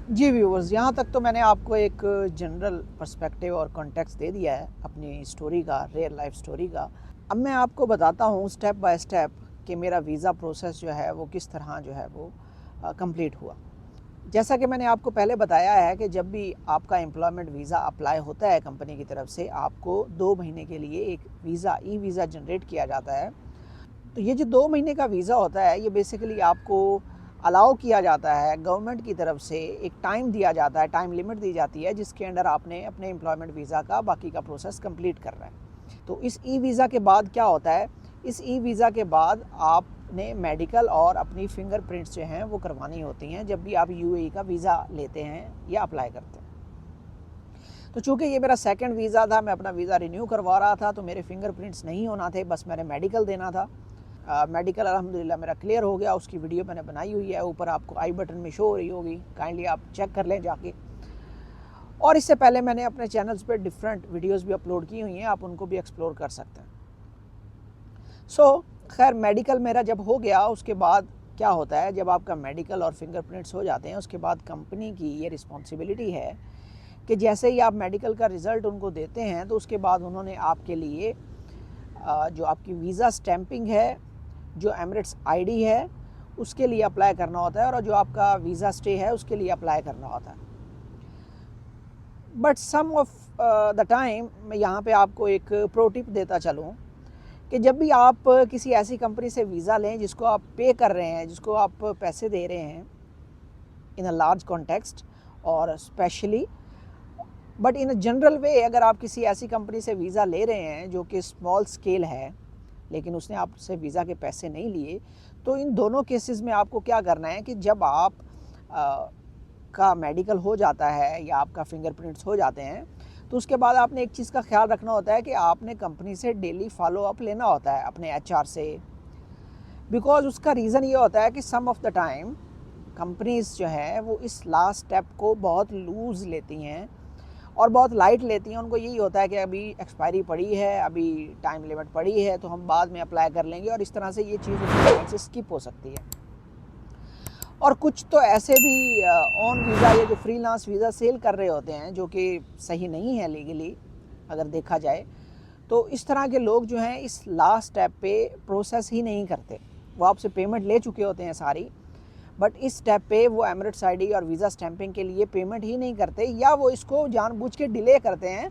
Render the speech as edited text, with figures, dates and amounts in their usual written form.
जी viewers, यहाँ तक तो मैंने आपको एक जनरल पर्सपेक्टिव और कॉन्टेक्स्ट दे दिया है अपनी स्टोरी का, रियल लाइफ स्टोरी का। अब मैं आपको बताता हूँ स्टेप बाय स्टेप कि मेरा वीज़ा प्रोसेस जो है वो किस तरह जो है वो कंप्लीट हुआ। जैसा कि मैंने आपको पहले बताया है कि जब भी आपका एम्प्लॉयमेंट वीज़ा अप्लाई होता है कंपनी की तरफ से, आपको 2 महीने के लिए एक वीज़ा ई वीज़ा जनरेट किया जाता है। तो ये जो 2 महीने का वीज़ा होता है, ये बेसिकली आपको अलाउ किया जाता है गवर्नमेंट की तरफ से, एक टाइम दिया जाता है, टाइम लिमिट दी जाती है जिसके अंडर आपने अपने एम्प्लॉयमेंट वीज़ा का बाकी का प्रोसेस कंप्लीट करना है। तो इस ई वीज़ा के बाद क्या होता है, इस ई वीज़ा के बाद आपने मेडिकल और अपनी फिंगरप्रिंट्स जो हैं वो करवानी होती हैं जब भी आप यूएई का वीज़ा लेते हैं या अप्लाई करते हैं। तो चूँकि ये मेरा सेकंड वीज़ा था, मैं अपना वीज़ा रिन्यू करवा रहा था, तो मेरे फिंगरप्रिंट्स नहीं होना थे, बस मैंने मेडिकल देना था। मेडिकल अल्हम्दुलिल्लाह मेरा क्लियर हो गया, उसकी वीडियो मैंने बनाई हुई है, ऊपर आपको आई बटन में शो हो रही होगी, काइंडली आप चेक कर लें जाके। और इससे पहले मैंने अपने चैनल्स पे डिफरेंट वीडियोस भी अपलोड की हुई हैं, आप उनको भी एक्सप्लोर कर सकते हैं। खैर मेडिकल मेरा जब हो गया, उसके बाद क्या होता है, जब आपका मेडिकल और फिंगरप्रिंट्स हो जाते हैं, उसके बाद कंपनी की ये रिस्पॉन्सिबिलिटी है कि जैसे ही आप मेडिकल का रिज़ल्ट उनको देते हैं, तो उसके बाद उन्होंने आपके लिए जो आपकी वीज़ा स्टैंपिंग है, जो एमिरेट्स आईडी है, उसके लिए अप्लाई करना होता है, और जो आपका वीज़ा स्टे है उसके लिए अप्लाई करना होता है। But some of the time मैं यहाँ पे आपको एक प्रो टिप देता चलूँ कि जब भी आप किसी ऐसी कंपनी से वीज़ा लें जिसको आप पे कर रहे हैं, जिसको आप पैसे दे रहे हैं इन अ लार्ज कॉन्टेक्स्ट और specially, but in a general वे, अगर आप किसी ऐसी कंपनी से वीज़ा ले रहे हैं जो कि स्मॉल स्केल है लेकिन उसने आपसे वीज़ा के पैसे नहीं लिए, तो इन दोनों केसेस में आपको क्या करना है कि जब आप का मेडिकल हो जाता है या आपका फिंगरप्रिंट्स हो जाते हैं, तो उसके बाद आपने एक चीज़ का ख्याल रखना होता है कि आपने कंपनी से डेली फॉलो अप लेना होता है अपने एचआर से। बिकॉज उसका रीज़न ये होता है कि सम ऑफ द टाइम कंपनीज जो है वो इस लास्ट स्टेप को बहुत लूज़ लेती हैं और बहुत लाइट लेती हैं। उनको यही होता है कि अभी एक्सपायरी पड़ी है, अभी टाइम लिमिट पड़ी है, तो हम बाद में अप्लाई कर लेंगे, और इस तरह से ये चीज़ उनके से स्किप हो सकती है। और कुछ तो ऐसे भी ऑन वीज़ा या जो फ्रीलांस वीज़ा सेल कर रहे होते हैं, जो कि सही नहीं है लीगली अगर देखा जाए, तो इस तरह के लोग जो हैं इस लास्ट स्टेप पे प्रोसेस ही नहीं करते। वो आपसे पेमेंट ले चुके होते हैं सारी, बट इस स्टेप पे वो एमिरेट्स आईडी और वीज़ा स्टैंपिंग के लिए पेमेंट ही नहीं करते, या वो इसको जानबूझ के डिले करते हैं।